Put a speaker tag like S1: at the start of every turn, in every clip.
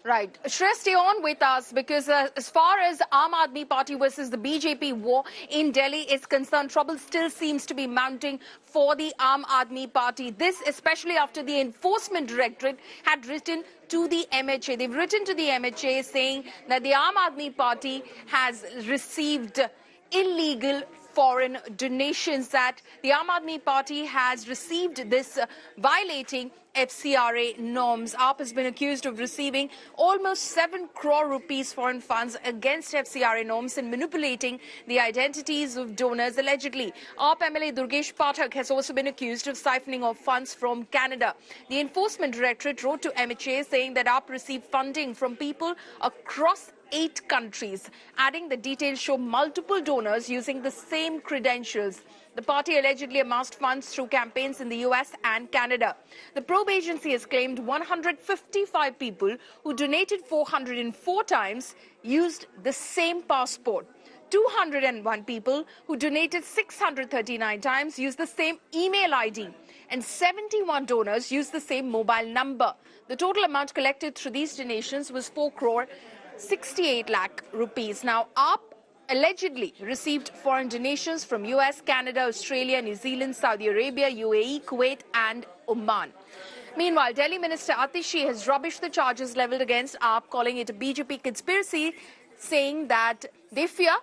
S1: Right. Shreya, stay on with us because as far as Aam Aadmi Party versus the BJP war in Delhi is concerned, trouble still seems to be mounting for the Aam Aadmi Party. This especially after the Enforcement Directorate had written to the MHA. They've written to the MHA saying that the Aam Aadmi Party has received illegal foreign donations, that the Aam Aadmi Party has received this violating FCRA norms. AAP has been accused of receiving almost 7 crore rupees foreign funds against FCRA norms and manipulating the identities of donors allegedly. AAP MLA Durgesh Pathak has also been accused of siphoning off funds from Canada. The Enforcement Directorate wrote to MHA saying that AAP received funding from people across 8 countries, adding the details show multiple donors using the same credentials. The party allegedly amassed funds through campaigns in the US and Canada. The probe agency has claimed 155 people who donated 404 times used the same passport. 201 people who donated 639 times used the same email ID. And 71 donors used the same mobile number. The total amount collected through these donations was 4 crore 68 lakh rupees. Now, AAP allegedly received foreign donations from US, Canada, Australia, New Zealand, Saudi Arabia, UAE, Kuwait and Oman. Meanwhile, Delhi Minister Atishi has rubbished the charges levelled against AAP, calling it a BJP conspiracy, saying that they fear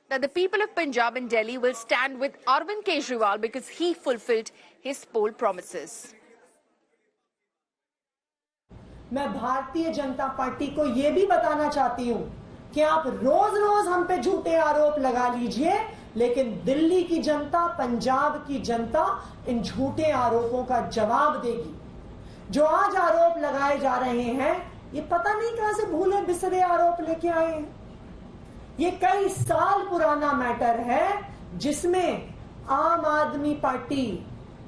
S1: that the people of Punjab and Delhi will stand with Arvind Kejriwal because he fulfilled his poll promises.
S2: मैं Bharatiya Janata party को यह भी बताना चाहती हूं कि आप रोज रोज हम पे झूठे आरोप लगा लीजिए, लेकिन दिल्ली की जनता, पंजाब की जनता इन झूठे आरोपों का जवाब देगी। जो आज आरोप लगाए जा रहे हैं, ये पता नहीं कहां से भूले बिसरे आरोप लेके आए हैं। ये कई साल पुराना मैटर है जिसमें आम आदमी पार्टी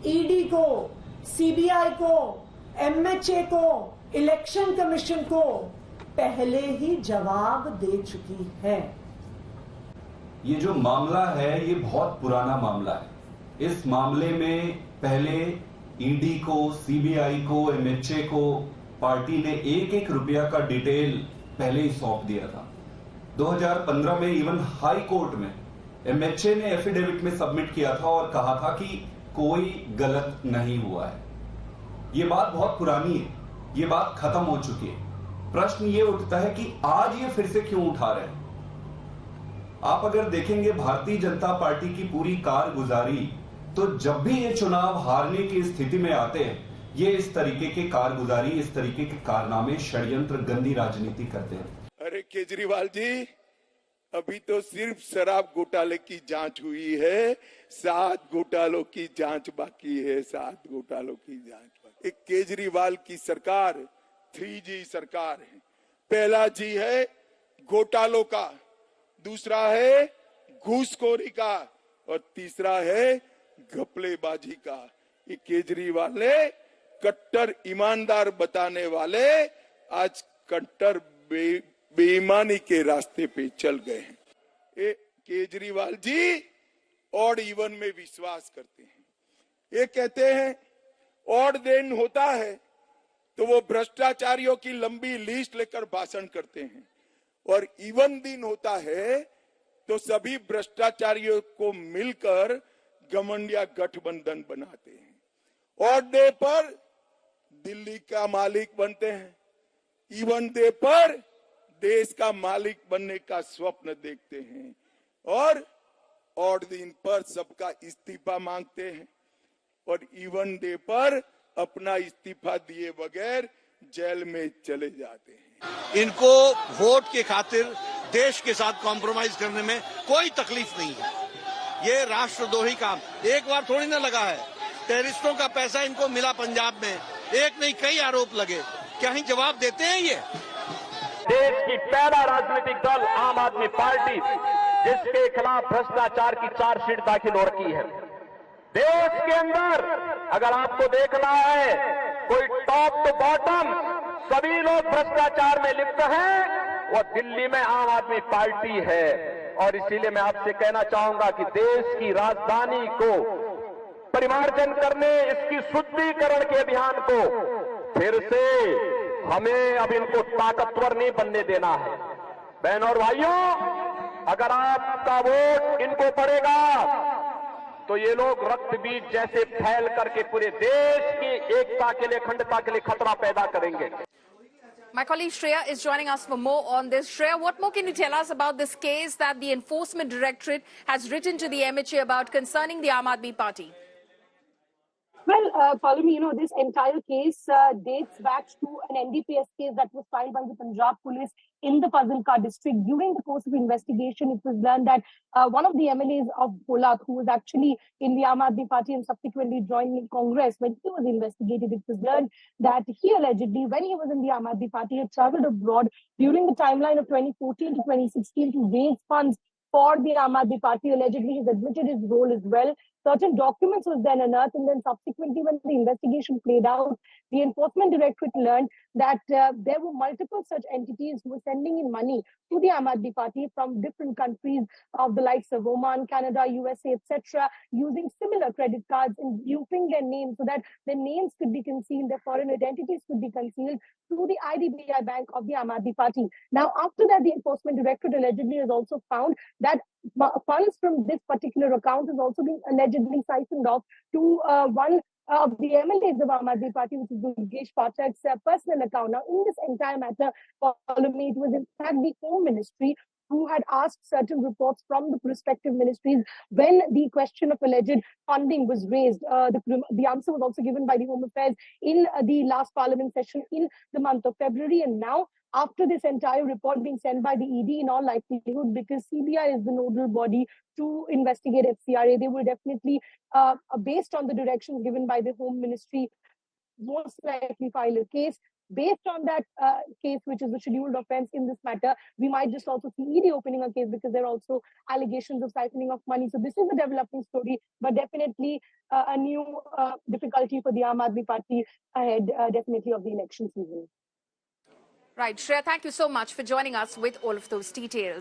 S2: ईडी को, सीबीआई को, एमएचए को, इलेक्शन कमीशन को पहले ही जवाब दे चुकी है।
S3: ये जो मामला है ये बहुत पुराना मामला है। इस मामले में पहले ईडी को, सीबीआई को, एमएचए को पार्टी ने 1-1 रुपया का डिटेल पहले ही सौंप दिया था। 2015 में इवन हाई कोर्ट में एमएचए ने एफिडेविट में सबमिट किया था और कहा था कि कोई गलत नहीं हुआ है। ये बात बहुत पुरानी है, ये बात खत्म हो चुकी है। प्रश्न ये उठता है कि आज ये फिर से क्यों उठा रहे हैं। आप अगर देखेंगे भारतीय जनता पार्टी की पूरी कारगुजारी, तो जब भी ये चुनाव हारने की स्थिति में आते हैं, ये इस तरीके के कारगुजारी, इस तरीके के कारनामे, षड्यंत्र, गंदी राजनीति करते हैं।
S4: अरे केजरीवाल जी, अभी तो सिर्फ शराब घोटाले की जांच हुई है, 7 घोटालों की जांच बाकी है, 7 घोटालों की जांच। एक केजरीवाल की सरकार 3G सरकार है। पहला जी है घोटालों का, दूसरा है घूसखोरी का और तीसरा है घपलेबाजी का। ये केजरीवाल ने कट्टर ईमानदार बताने वाले आज कट्टर बेईमानी के रास्ते पे चल गए हैं। ये केजरीवाल जी ऑड इवन में विश्वास करते हैं। ये कहते हैं ऑड दिन होता है तो वो भ्रष्टाचारियों की लंबी लिस्ट लेकर भाषण करते हैं, और इवन दिन होता है तो सभी भ्रष्टाचारियों को मिलकर घमंडिया गठबंधन बनाते हैं। ऑड डे पर दिल्ली का मालिक बनते हैं, इवन डे पर देश का मालिक बनने का स्वप्न देखते हैं, और ऑड दिन पर सबका इस्तीफा मांगते हैं और इवन डे पर अपना इस्तीफा दिए बगैर जेल में चले जाते हैं।
S5: इनको वोट के खातिर देश के साथ कॉम्प्रोमाइज करने में कोई तकलीफ नहीं है। ये राष्ट्रद्रोही काम एक बार थोड़ी ना लगा है। टेररिस्टों का पैसा इनको मिला पंजाब में, एक नहीं कई आरोप लगे। क्या ही जवाब देते हैं ये?
S6: देश की पहला राजनीतिक दल आम आदमी पार्टी, जिसके खिलाफ भ्रष्टाचार की चार्जशीट दाखिल हो रखी है। देश के अंदर अगर आपको देखना है, कोई टॉप टू बॉटम सभी लोग भ्रष्टाचार में लिप्त हैं, वो दिल्ली में आम आदमी पार्टी है। और इसीलिए मैं आपसे कहना चाहूंगा कि देश की राजधानी को परिमार्जन करने, इसकी शुद्धिकरण के अभियान को फिर से हमें अब इनको ताकतवर नहीं बनने देना है। बहनों और भाइयों, अगर आपका वोट इनको पड़ेगा तो ये लोग रक्त बीज जैसे फैल करके पूरे देश की एकता के लिए, अखंडता के लिए खतरा पैदा करेंगे।
S1: My colleague Shreya is joining us for more on this. Shreya, what more can you tell us about this case that the Enforcement Directorate has written to the MHA about concerning the Aam Aadmi Party?
S7: Well, Pauline, this entire case dates back to an NDPS case that was filed by the Punjab police in the Fazilka district. During the course of investigation, it was learned that one of the MLAs of Bhola, who was actually in the Aam Aadmi Party and subsequently joined in Congress, when he was investigated, it was learned that he allegedly, when he was in the Aam Aadmi Party, had traveled abroad during the timeline of 2014 to 2016 to raise funds for the Aam Aadmi Party. Allegedly, he's admitted his role as well. Certain documents was then unearthed, and then subsequently, when the investigation played out, the Enforcement Directorate learned that there were multiple such entities who were sending in money to the Aam Aadmi Party from different countries of the likes of Oman, Canada, USA, etc., using similar credit cards and duping their names so that their names could be concealed, their foreign identities could be concealed through the IDBI Bank of the Aam Aadmi Party. Now, after that, the Enforcement Directorate allegedly has also found that funds from this particular account has also been allegedly siphoned off to one of the MLAs of Aam Aadmi Party, which is Durgesh Pathak's personal account. Now, in this entire matter, follow me, it was in fact the Home Ministry who had asked certain reports from the respective ministries when the question of alleged funding was raised. The answer was also given by the Home Affairs in the last Parliament session in the month of February. And now, after this entire report being sent by the ED, in all likelihood, because CBI is the nodal body to investigate FCRA, they will definitely, based on the directions given by the Home Ministry, most likely file a case. Based on that case, which is a scheduled offense in this matter, we might just also see ED opening a case because there are also allegations of siphoning of money. So this is a developing story, but definitely a new difficulty for the Aam Aadmi Party ahead, definitely of the election season.
S1: Right, Shreya, thank you so much for joining us with all of those details.